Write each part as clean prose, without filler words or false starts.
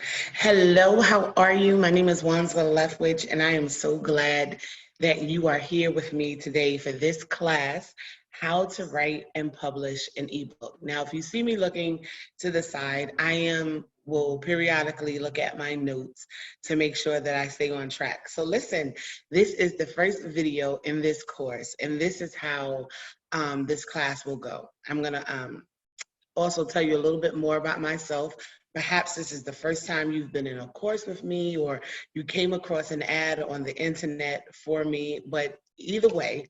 Hello, how are you? My name is Wanza Leftwich, and I am so glad that you are here with me today for this class, How to Write and Publish an Ebook. Now, if you see me looking to the side, will periodically look at my notes to make sure that I stay on track. So listen, this is the first video in this course, and this is how this class will go. I'm gonna also tell you a little bit more about myself. Perhaps this is the first time you've been in a course with me, or you came across an ad on the internet for me, but either way,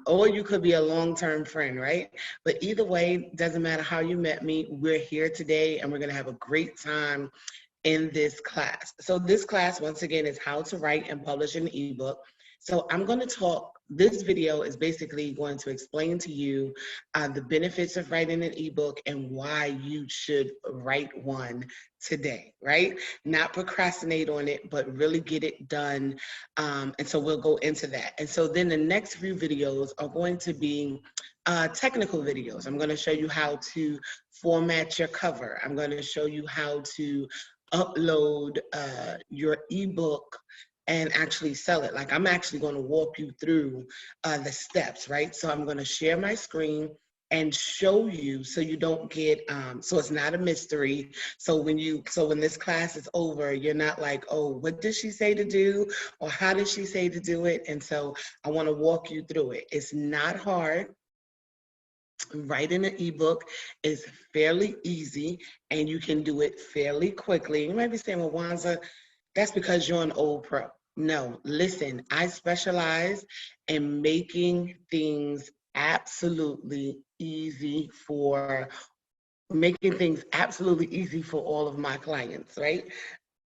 or you could be a long-term friend, right? But either way, doesn't matter how you met me, we're here today and we're gonna have a great time in this class. So this class, once again, is how to write and publish an ebook. So I'm going to talk, this video is basically going to explain to you the benefits of writing an ebook and why you should write one today, right? Not procrastinate on it, but really get it done. And so we'll go into that. And so then the next few videos are going to be technical videos. I'm going to show you how to format your cover. I'm going to show you how to upload your ebook and actually sell it. Like, I'm actually going to walk you through the steps, right? So I'm going to share my screen and show you so you don't get so it's not a mystery. So when this class is over, you're not like, oh, what did she say to do, or how did she say to do it? And so I want to walk you through it. It's not hard. Writing an ebook is fairly easy and you can do it fairly quickly. You might be saying, well, Wanza, that's because you're an old pro. No, listen, I specialize in making things absolutely easy for all of my clients, right?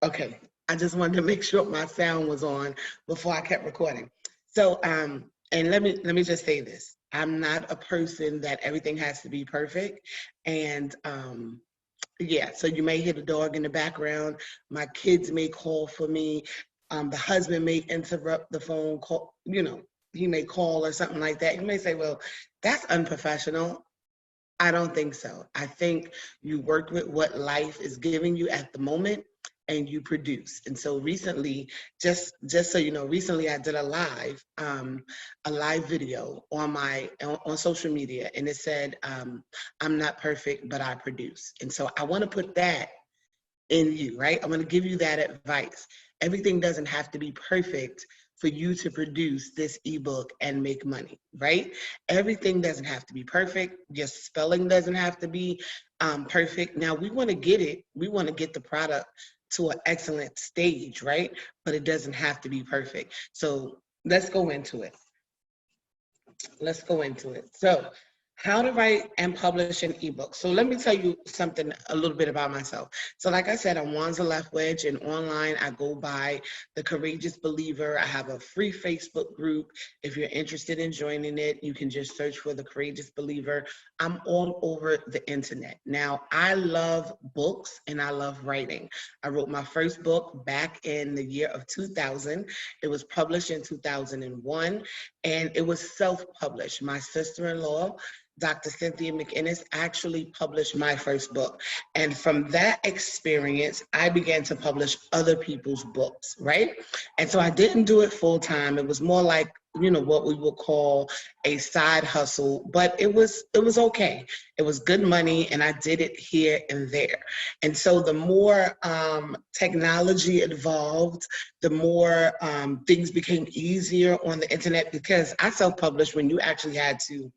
Okay, I just wanted to make sure my sound was on before I kept recording. So, and let me just say this: I'm not a person that everything has to be perfect, and yeah. So you may hear the dog in the background. My kids may call for me. The husband may interrupt the phone call. You know, he may call or something like that. You may say, "Well, that's unprofessional." I don't think so. I think you work with what life is giving you at the moment and you produce. And so recently, just so you know, recently I did a live video on social media, and it said, I'm not perfect, but I produce. And so I want to put that in you, right? I'm going to give you that advice. Everything doesn't have to be perfect for you to produce this ebook and make money, right? Everything doesn't have to be perfect. Your spelling doesn't have to be perfect. Now, we want to get it. We want to get the product to an excellent stage, right? But it doesn't have to be perfect. So let's go into it. Let's go into it. So, how to write and publish an ebook. So let me tell you something, a little bit about myself. So like I said, I'm Wanza Leftwedge, and online I go by The Courageous Believer. I have a free Facebook group. If you're interested in joining it, you can just search for The Courageous Believer. I'm all over the internet. Now, I love books and I love writing. I wrote my first book back in the year of 2000. It was published in 2001, and it was self-published. My sister-in-law, Dr. Cynthia McInnes, actually published my first book. And from that experience, I began to publish other people's books, right? And so I didn't do it full time. It was more like, you know, what we would call a side hustle, but it was okay. It was good money, and I did it here and there. And so the more technology evolved, the more things became easier on the internet, because I self-published when you actually had to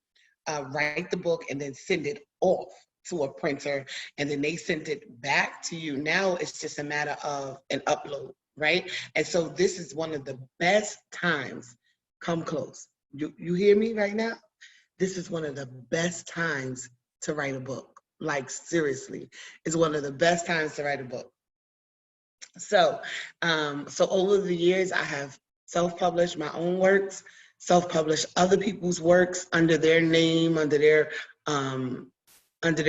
write the book and then send it off to a printer, and then they sent it back to you. Now it's just a matter of an upload, right? And so this is one of the best times. Come close. You hear me right now? This is one of the best times to write a book. Like, seriously, it's one of the best times to write a book. So, so over the years, I have self-published my own works, self-published other people's works under their name, under their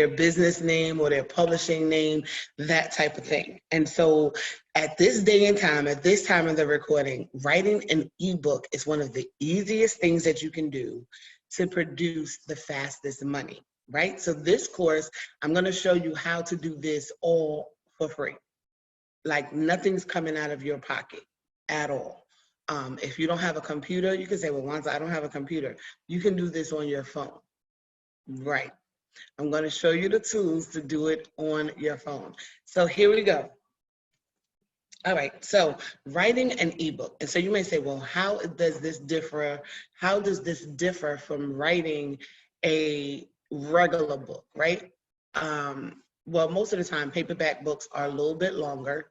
business name or their publishing name, that type of thing. And so at this day and time, at this time of the recording, writing an ebook is one of the easiest things that you can do to produce the fastest money, right? So this course, I'm going to show you how to do this all for free. Like nothing's coming out of your pocket at all. If you don't have a computer, you can say, well, once I don't have a computer, you can do this on your phone. Right. I'm going to show you the tools to do it on your phone. So here we go. All right, so writing an ebook. And so you may say, well, how does this differ? How does this differ from writing a regular book, right? Well, most of the time, paperback books are a little bit longer,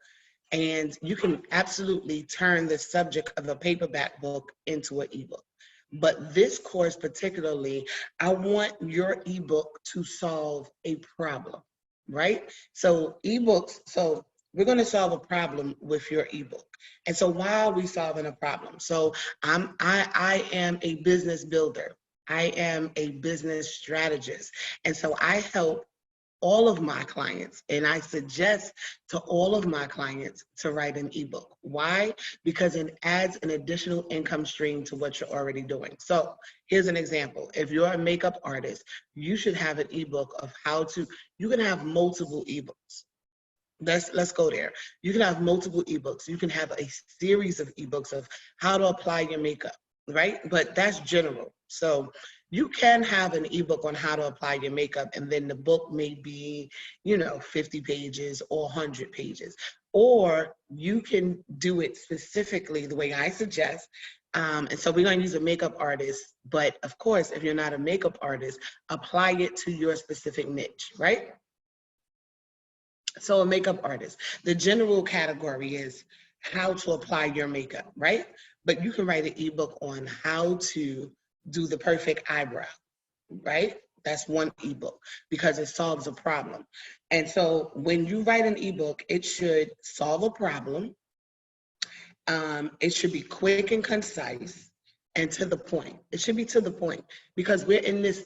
and you can absolutely turn the subject of a paperback book into an ebook. But this course particularly, I want your ebook to solve a problem, right? So ebooks, so we're going to solve a problem with your ebook. And so why are we solving a problem? So I am a business builder. I am a business strategist. And so I help all of my clients, and I suggest to all of my clients to write an ebook. Why? Because it adds an additional income stream to what you're already doing. So here's an example. If you're a makeup artist, you should have an ebook of how to, you can have multiple ebooks. Let's go there. You can have multiple ebooks. You can have a series of ebooks of how to apply your makeup, right? But that's general. So you can have an ebook on how to apply your makeup, and then the book may be, 50 pages or 100 pages. Or you can do it specifically the way I suggest. And so we're going to use a makeup artist, but of course, if you're not a makeup artist, apply it to your specific niche, right? So a makeup artist, the general category is how to apply your makeup, right? But you can write an ebook on how to do the perfect eyebrow, right? That's one ebook because it solves a problem. And so when you write an ebook, it should solve a problem. It should be quick and concise and to the point. It should be to the point because we're in this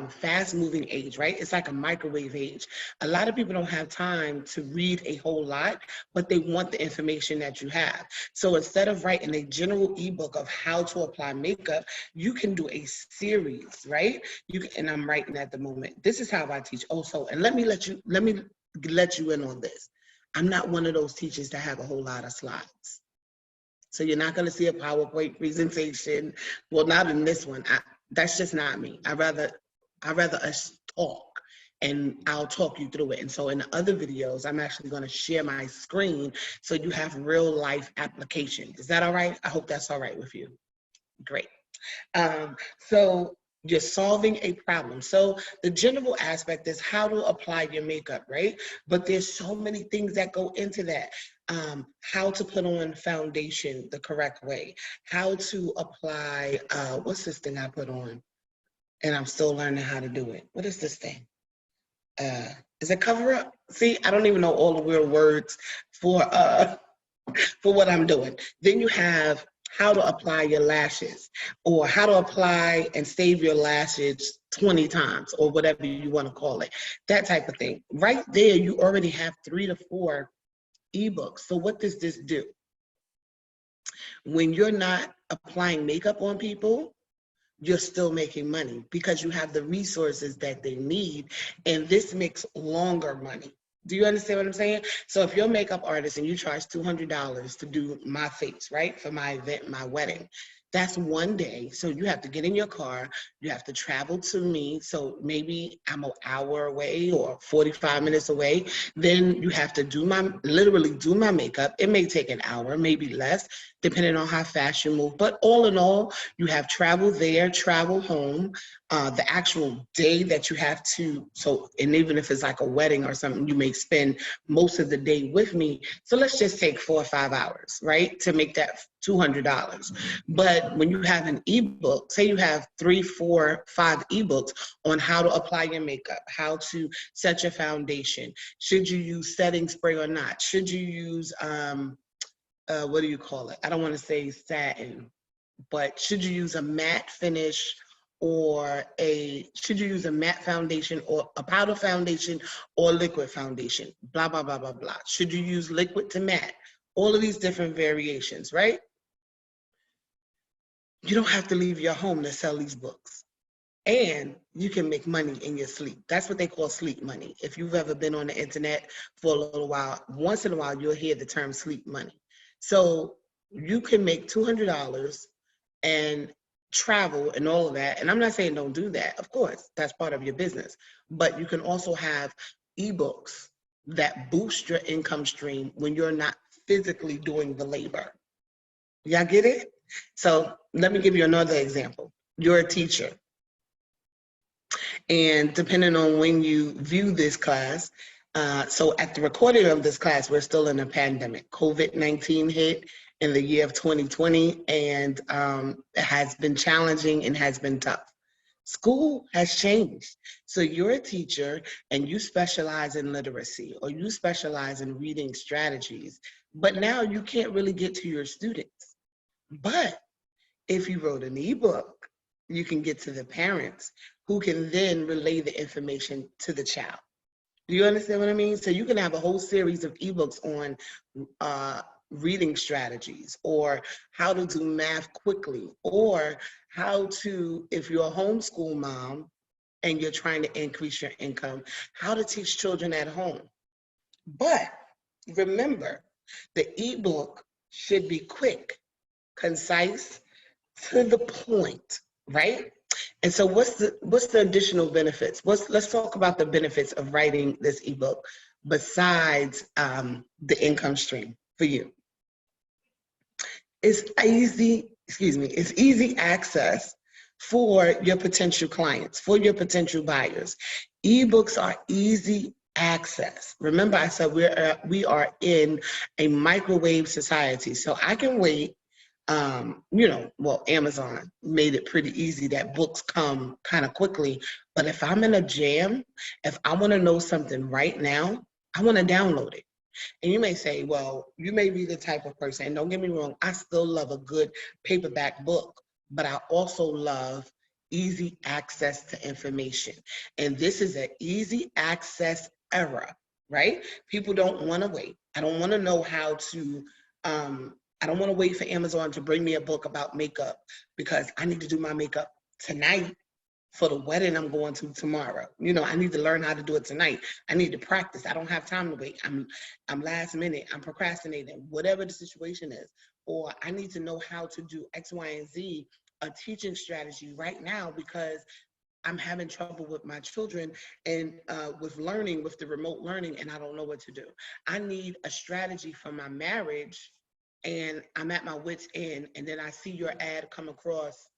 fast moving age, right? It's like a microwave age. A lot of people don't have time to read a whole lot, but they want the information that you have. So instead of writing a general ebook of how to apply makeup, you can do a series, right? And I'm writing at the moment. This is how I teach also. And let me let you in on this. I'm not one of those teachers that have a whole lot of slides. So you're not going to see a PowerPoint presentation. Well, not in this one. That's just not me. I rather us talk, and I'll talk you through it. And so in the other videos, I'm actually going to share my screen so you have real life application. Is that all right? I hope that's all right with you. Great. So you're solving a problem. So the general aspect is how to apply your makeup, right? But there's so many things that go into that. How to put on foundation the correct way, how to apply, what's this thing I put on? And I'm still learning how to do it. What is this thing? Is it cover up? See, I don't even know all the weird words for what I'm doing. Then you have how to apply your lashes, or how to apply and save your lashes 20 times, or whatever you want to call it, that type of thing. Right there, you already have 3 to 4 ebooks. So what does this do? When you're not applying makeup on people, you're still making money because you have the resources that they need, and this makes longer money. Do you understand what I'm saying? So if you're a makeup artist and you charge $200 to do my face, right, for my event, my wedding, that's one day. So you have to get in your car, you have to travel to me. So maybe I'm an hour away or 45 minutes away. Then you have to literally do my makeup. It may take an hour, maybe less, depending on how fast you move. But all in all, you have travel there, travel home, the actual day that you have to, and even if it's like a wedding or something, you may spend most of the day with me. So let's just take 4 or 5 hours, right, to make that $200. But when you have an ebook, say you have 3, 4, 5 ebooks on how to apply your makeup, how to set your foundation, should you use setting spray or not, should you use, what do you call it? I don't want to say satin, but should you use a matte finish, or should you use a matte foundation or a powder foundation or liquid foundation, blah, blah, blah, blah, blah. Should you use liquid to matte? All of these different variations, right? You don't have to leave your home to sell these books. And you can make money in your sleep. That's what they call sleep money. If you've ever been on the internet for a little while, once in a while, you'll hear the term sleep money. So you can make $200 and travel and all of that. And I'm not saying don't do that. Of course, that's part of your business. But you can also have ebooks that boost your income stream when you're not physically doing the labor. Y'all get it? So let me give you another example. You're a teacher. And depending on when you view this class, so at the recording of this class, we're still in a pandemic. COVID-19 hit in the year of 2020, and it has been challenging and has been tough. School has changed. So you're a teacher and you specialize in literacy, or you specialize in reading strategies, but now you can't really get to your students. But if you wrote an ebook, you can get to the parents who can then relay the information to the child. Do you understand what I mean? So you can have a whole series of ebooks on reading strategies, or how to do math quickly, or how to, if you're a homeschool mom and you're trying to increase your income, how to teach children at home. But remember, the ebook should be quick, concise, to the point, right? And so what's the additional benefits? Let's talk about the benefits of writing this ebook besides the income stream for you. It's easy access for your potential clients, for your potential buyers. Ebooks are easy access. Remember, I said we are in a microwave society, so I can wait. Well, Amazon made it pretty easy that books come kind of quickly. But if I'm in a jam, if I want to know something right now, I want to download it. And you may say, well, you may be the type of person, and don't get me wrong, I still love a good paperback book, but I also love easy access to information. And this is an easy access era, right? People don't want to wait. I don't want to know how to, I don't want to wait for Amazon to bring me a book about makeup because I need to do my makeup tonight for the wedding I'm going to tomorrow. I need to learn how to do it tonight. I need to practice. I don't have time to wait. I'm last minute. I'm procrastinating, whatever the situation is. Or I need to know how to do X, Y, and Z, a teaching strategy right now because I'm having trouble with my children and with learning, with the remote learning, and I don't know what to do. I need a strategy for my marriage, and I'm at my wit's end, and then I see your ad come across,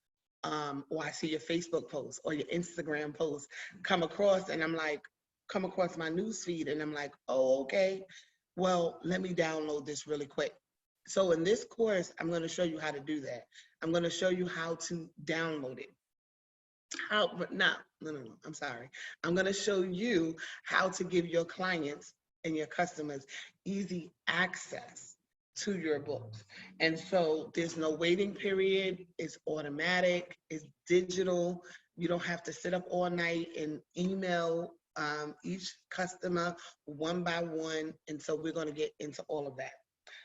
or I see your Facebook post or your Instagram post come across, and come across my news feed, and I'm like, oh, okay, well, let me download this really quick. So in this course, I'm going to show you how to do that. I'm going to show you how to download it. No, I'm sorry. I'm going to show you how to give your clients and your customers easy access to your books. And so there's no waiting period. It's automatic. It's digital. You don't have to sit up all night and email each customer one by one. And so we're going to get into all of that.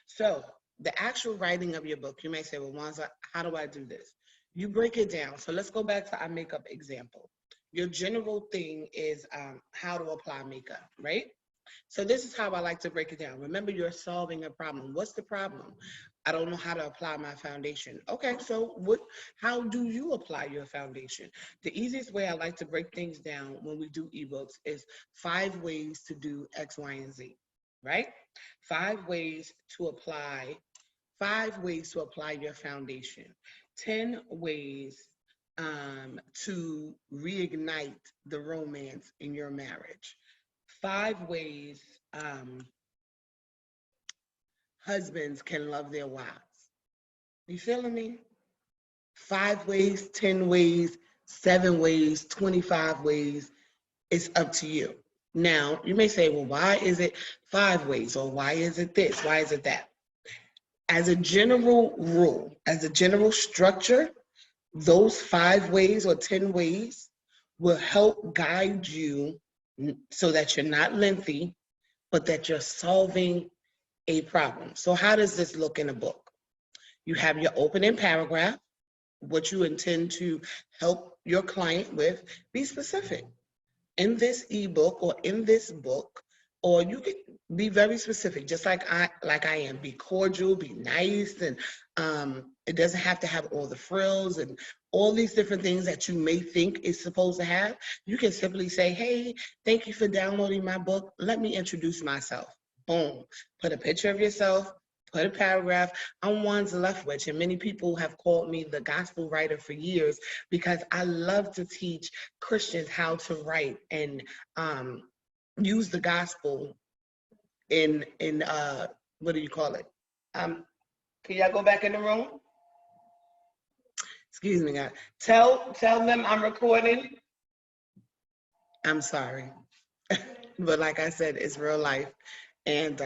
So the actual writing of your book, you may say, well, Wanza, how do I do this? You break it down. So let's go back to our makeup example. Your general thing is how to apply makeup, right? So this is how I like to break it down. Remember, you're solving a problem. What's the problem? I don't know how to apply my foundation. Okay, so how do you apply your foundation? The easiest way I like to break things down when we do ebooks is 5 ways to do X, Y, and Z, right? 5 ways to apply your foundation. 10 ways to reignite the romance in your marriage. 5 ways husbands can love their wives. You feeling me? 5 ways, 10 ways, 7 ways, 25 ways. It's up to you. Now, you may say, well, why is it 5 ways? Or why is it this? Why is it that? As a general rule, as a general structure, those 5 ways or 10 ways will help guide you so that you're not lengthy, but that you're solving a problem. So how does this look in a book? You have your opening paragraph, what you intend to help your client with, be specific. In this ebook or in this book, or you could be very specific, just like I am. Be cordial, be nice, and it doesn't have to have all the frills and all these different things that you may think it's supposed to have. You can simply say, hey, thank you for downloading my book. Let me introduce myself. Boom. Put a picture of yourself, put a paragraph. I'm Wanza Leftwich, and many people have called me the gospel writer for years because I love to teach Christians how to write and use the gospel in what do you call it? Can y'all go back in the room? Excuse me, guys. Tell them I'm recording. I'm sorry. But like I said, it's real life. And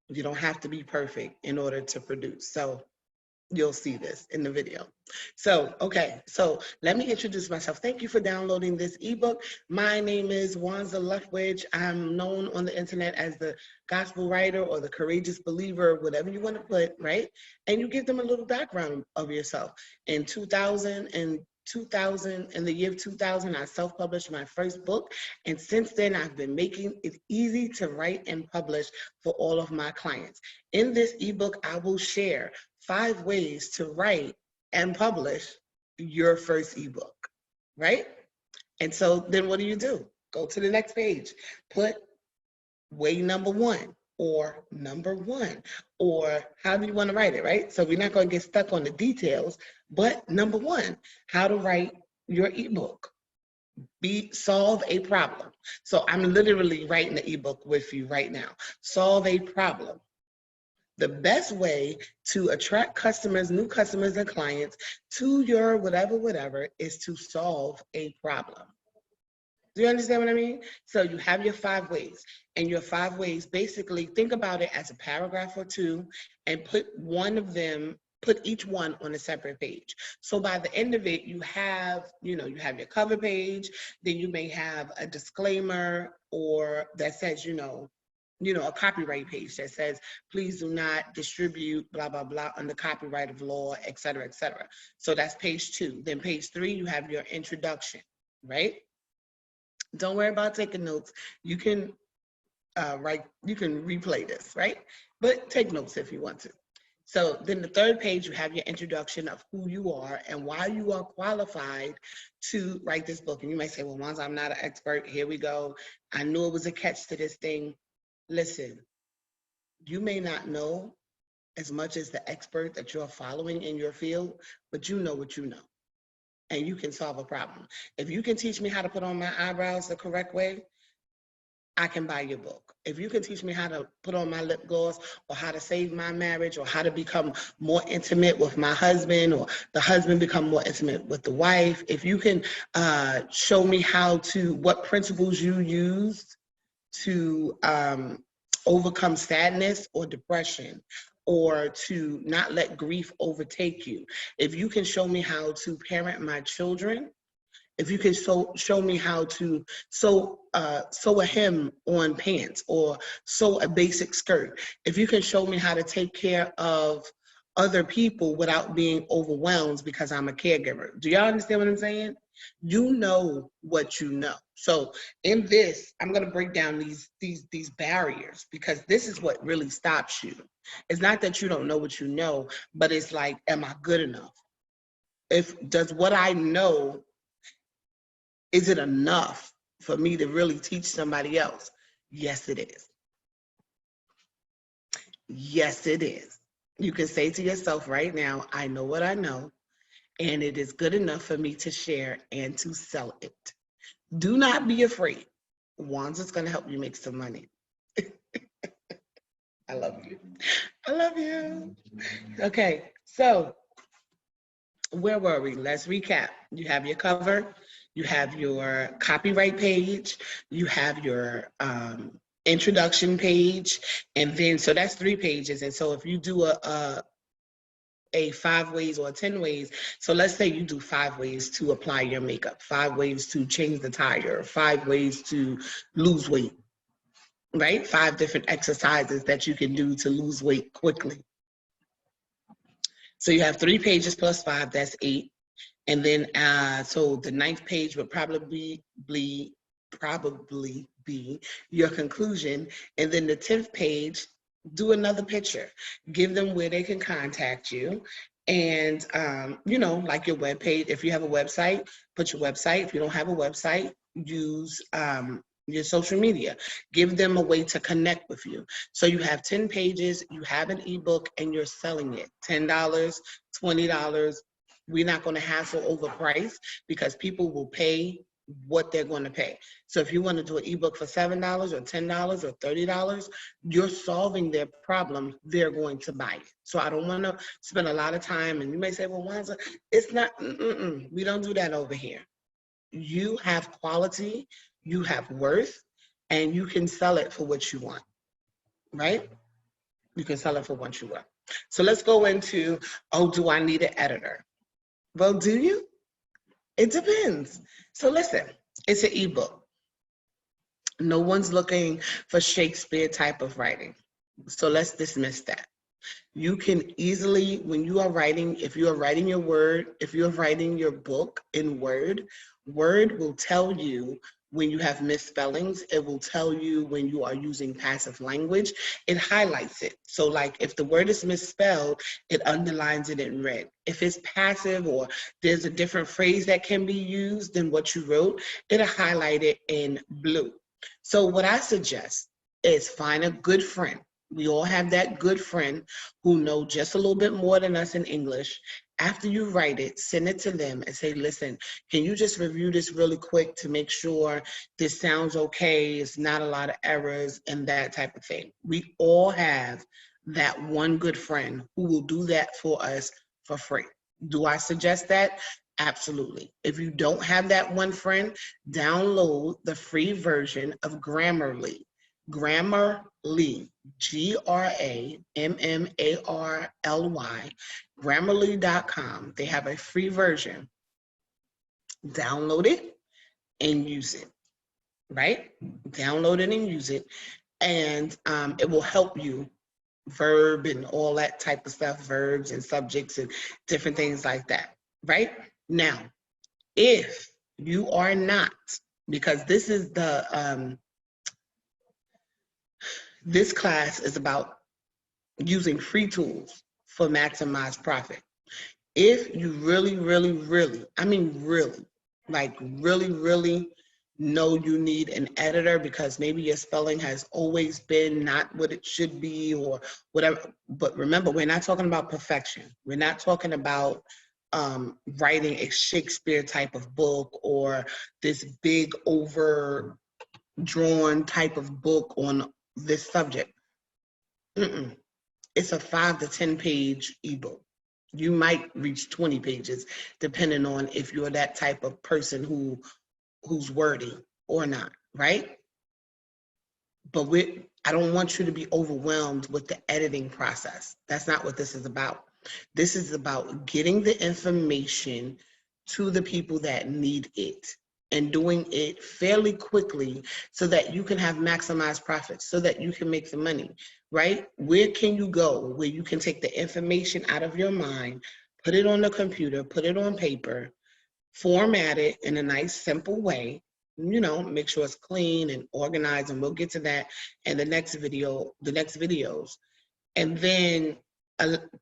you don't have to be perfect in order to produce. So you'll see this in the video. So, okay, so let me introduce myself. Thank you for downloading this ebook. My name is Wanza Leftwich. I'm known on the internet as the gospel writer or the courageous believer, whatever you want to put, right? And you give them a little background of yourself. In the year of 2000, I self-published my first book. And since then, I've been making it easy to write and publish for all of my clients. In this ebook, I will share 5 ways to write and publish your first ebook, right? And so then what do? Go to the next page, put way number 1 or number 1, or how do you want to write it, right? So we're not going to get stuck on the details, but number 1, how to write your ebook. Solve a problem. So I'm literally writing the ebook with you right now. Solve a problem. The best way to attract customers, new customers and clients to your whatever is to solve a problem. Do you understand what I mean? So you have your 5 ways, and your 5 ways, basically think about it as a paragraph or 2 and put each one on a separate page. So by the end of it, you have your cover page, then you may have a disclaimer or that says, a copyright page that says, please do not distribute blah, blah, blah under copyright of law, et cetera, et cetera. So that's page 2. Then page 3, you have your introduction, right? Don't worry about taking notes. You can you can replay this, right? But take notes if you want to. So then the 3rd page, you have your introduction of who you are and why you are qualified to write this book. And you might say, well, Wanza, I'm not an expert. Here we go. I knew it was a catch to this thing. Listen, you may not know as much as the expert that you're following in your field, but you know what you know, and you can solve a problem. If you can teach me how to put on my eyebrows the correct way, I can buy your book. If you can teach me how to put on my lip gloss, or how to save my marriage, or how to become more intimate with my husband, or the husband become more intimate with the wife, if you can show me what principles you used to overcome sadness or depression, or to not let grief overtake you. If you can show me how to parent my children, if you can show me how to sew a hem on pants or sew a basic skirt, if you can show me how to take care of other people without being overwhelmed because I'm a caregiver. Do y'all understand what I'm saying? You know what you know. So in this, I'm going to break down these barriers, because this is what really stops you. It's not that you don't know what you know, but it's like, am I good enough? Does what I know, is it enough for me to really teach somebody else? Yes, it is. Yes, it is. You can say to yourself right now, I know what I know, and it is good enough for me to share and to sell it. Do not be afraid. Wanza's going to help you make some money. I love you. I love you. Okay, so where were we? Let's recap. You have your cover, you have your copyright page, you have your introduction page, and then, so that's 3 pages. And so if you do a 5 ways or 10 ways, so let's say you do 5 ways to apply your makeup, 5 ways to change the tire, 5 ways to lose weight, right? 5 different exercises that you can do to lose weight quickly. So you have 3 pages plus 5, that's 8. And then, so the 9th page would probably be your conclusion. And then the 10th page, do another picture. Give them where they can contact you. And, you know, like your web page. If you have a website, put your website. If you don't have a website, use your social media. Give them a way to connect with you. So you have 10 pages, you have an ebook, and you're selling it. $10, $20. We're not going to hassle over price because people will pay what they're going to pay. So if you want to do an ebook for $7 or $10 or $30, you're solving their problem. They're going to buy it. So I don't want to spend a lot of time. And you may say, well, why is it? It's not, we don't do that over here. You have quality, you have worth, and you can sell it for what you want, right? You can sell it for what you want. So let's go into, oh, do I need an editor? Well, do you? It depends. So listen, it's an ebook. No one's looking for Shakespeare type of writing. So let's dismiss that. You can easily, when you are writing, if you are writing your word, if you're writing your book in Word, Word will tell you when you have misspellings. It will tell you when you are using passive language. It highlights it. So like if the word is misspelled, it underlines it in red. If it's passive or there's a different phrase that can be used than what you wrote, it'll highlight it in blue. So what I suggest is find a good friend. We all have that good friend who know just a little bit more than us in English. After you write it, send it to them and say, listen, can you just review this really quick to make sure this sounds okay, it's not a lot of errors and that type of thing. We all have that one good friend who will do that for us for free. Do I suggest that? Absolutely. If you don't have that one friend, download the free version of Grammarly. Grammarly, Grammarly, Grammarly.com. They have a free version. Download it and use it, right? Download it and use it, and it will help you verb and all that type of stuff, verbs and subjects and different things like that, right? Now, if you are not, because this is the, this class is about using free tools for maximized profit. If you really, really, really, I mean really, like really know you need an editor because maybe your spelling has always been not what it should be or whatever. But remember, we're not talking about perfection. We're not talking about writing a Shakespeare type of book or this big overdrawn type of book on this subject. It's a 5 to 10 page ebook. You might reach 20 pages depending on if you're that type of person who's wordy or not, right? But I don't want you to be overwhelmed with the editing process. That's not what this is about. This is about getting the information to the people that need it and doing it fairly quickly so that you can have maximized profits, so that you can make the money, right? Where can you go where you can take the information out of your mind, put it on the computer, put it on paper, format it in a nice, simple way, you know, make sure it's clean and organized, and we'll get to that in the next video, the next videos, and then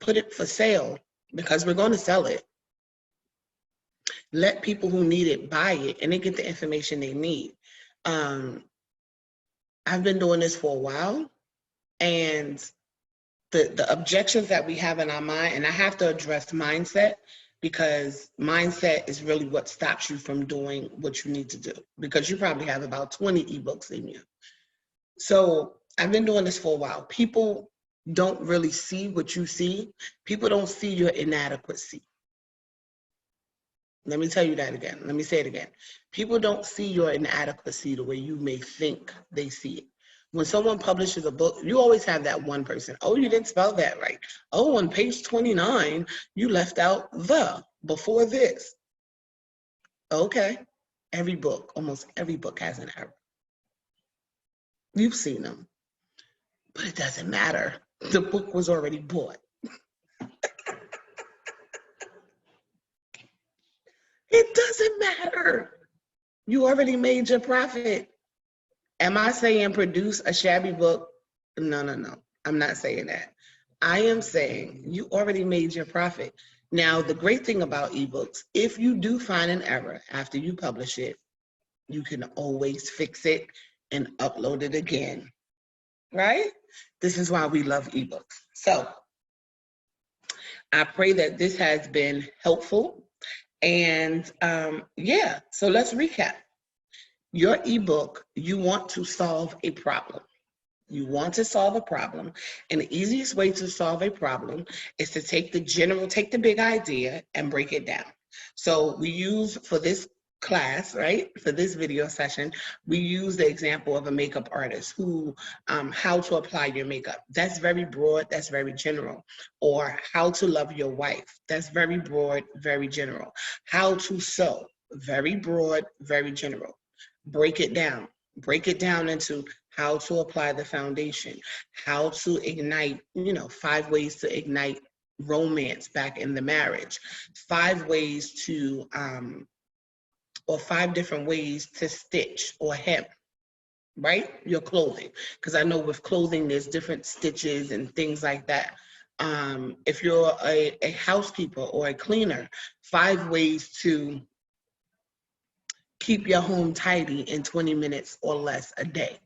put it for sale because we're going to sell it. Let people who need it buy it and they get the information they need. I've been doing this for a while, and the objections that we have in our mind, and I have to address mindset, because mindset is really what stops you from doing what you need to do, because you probably have about 20 ebooks in you. So I've been doing this for a while. People don't really see what you see. People don't see your inadequacy. Let me tell you that again. Let me say it again. People don't see your inadequacy the way you may think they see it. When someone publishes a book, you always have that one person. Oh, you didn't spell that right. Oh, on page 29, you left out the before this. Okay. Every book, almost every book has an error. You've seen them, but it doesn't matter. The book was already bought. doesn't matter. You already made your profit. Am I saying produce a shabby book? No, no, no. I'm not saying that. I am saying you already made your profit. Now, the great thing about ebooks, if you do find an error after you publish it, you can always fix it and upload it again, right? This is why we love ebooks. So I pray that this has been helpful. And yeah, so let's recap. Your ebook, you want to solve a problem. You want to solve a problem, and the easiest way to solve a problem is to take the big idea and break it down. So we use, for this class, right, for this video session, we use the example of a makeup artist who, how to apply your makeup. That's very broad, that's very general. Or how to love your wife. That's very broad, very general. How to sew, very broad, very general. Break it down. Break it down into how to apply the foundation, how to ignite, 5 ways to ignite romance back in the marriage, 5 ways to, or 5 different ways to stitch or hem, right? Your clothing. Because I know with clothing, there's different stitches and things like that. If you're a housekeeper or a cleaner, 5 ways to keep your home tidy in 20 minutes or less a day,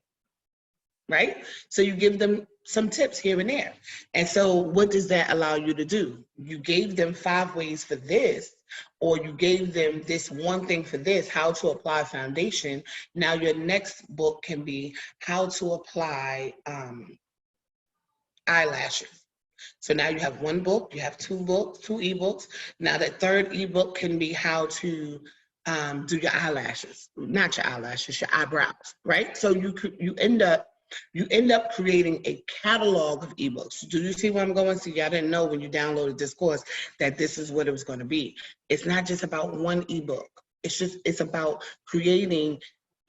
right? So you give them some tips here and there. And so what does that allow you to do? You gave them 5 ways for this, or you gave them this one thing for this, how to apply foundation. Now your next book can be how to apply eyelashes. So now you have 1 book, you have 2 books, 2 ebooks. Now the 3rd ebook can be how to do your eyelashes, not your eyelashes, your eyebrows, right? So you end up creating a catalog of ebooks. Do you see where I'm going? See, y'all didn't know when you downloaded this course that this is what it was going to be. It's not just about 1 ebook. It's about creating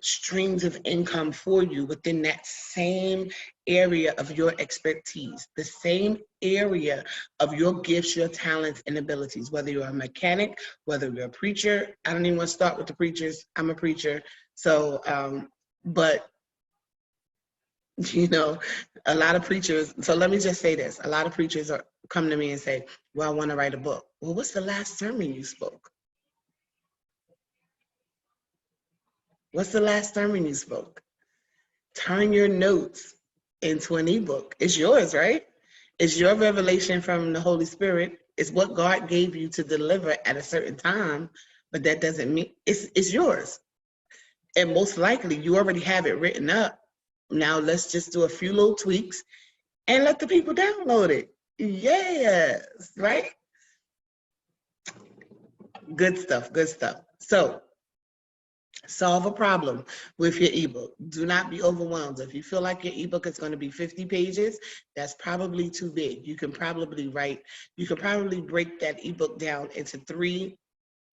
streams of income for you within that same area of your expertise, the same area of your gifts, your talents, and abilities, whether you're a mechanic, whether you're a preacher. I don't even want to start with the preachers. I'm a preacher. So, but a lot of preachers, so let me just say this, a lot of preachers come to me and say, well, I want to write a book. Well, what's the last sermon you spoke? What's the last sermon you spoke? Turn your notes into an ebook. It's yours, right? It's your revelation from the Holy Spirit. It's what God gave you to deliver at a certain time, but that doesn't mean it's yours. And most likely you already have it written up. Now let's just do a few little tweaks and let the people download it. Yes, right? Good stuff, good stuff. So solve a problem with your ebook. Do not be overwhelmed. If you feel like your ebook is going to be 50 pages, that's probably too big. You can probably break that ebook down into 3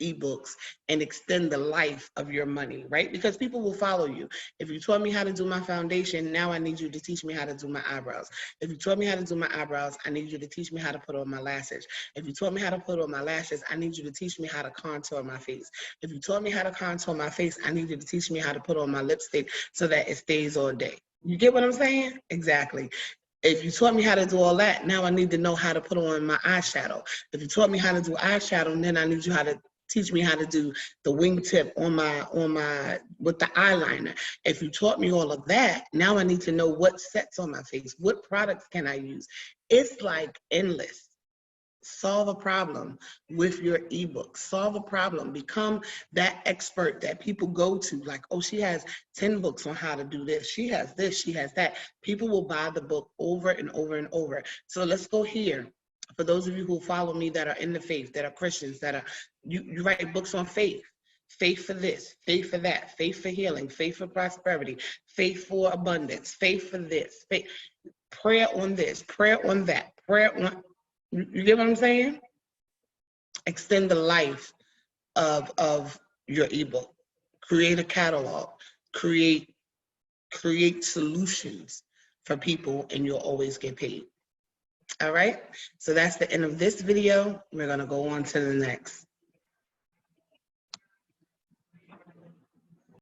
ebooks and extend the life of your money, right? Because people will follow you. If you taught me how to do my foundation, now I need you to teach me how to do my eyebrows. If you taught me how to do my eyebrows, I need you to teach me how to put on my lashes. If you taught me how to put on my lashes, I need you to teach me how to contour my face. If you taught me how to contour my face, I need you to teach me how to put on my lipstick so that it stays all day. You get what I'm saying? Exactly. If you taught me how to do all that, now I need to know how to put on my eyeshadow. If you taught me how to do eyeshadow, then I need you how to teach me how to do the wingtip on my with the eyeliner. If you taught me all of that, now I need to know what sets on my face, what products can I use. It's like endless. Solve a problem with your ebook. Solve a problem. Become that expert that people go to. Like, oh, she has 10 books on how to do this. She has this, she has that. People will buy the book over and over and over. So let's go here. For those of you who follow me that are in the faith, that are Christians, that are, you write books on faith. Faith for this, faith for that, faith for healing, faith for prosperity, faith for abundance, faith for this, faith, prayer on this, prayer on that, prayer on, you get what I'm saying? Extend the life of your ebook. Create a catalog, create solutions for people, and you'll always get paid. All right, so that's the end of this video. We're gonna go on to the next.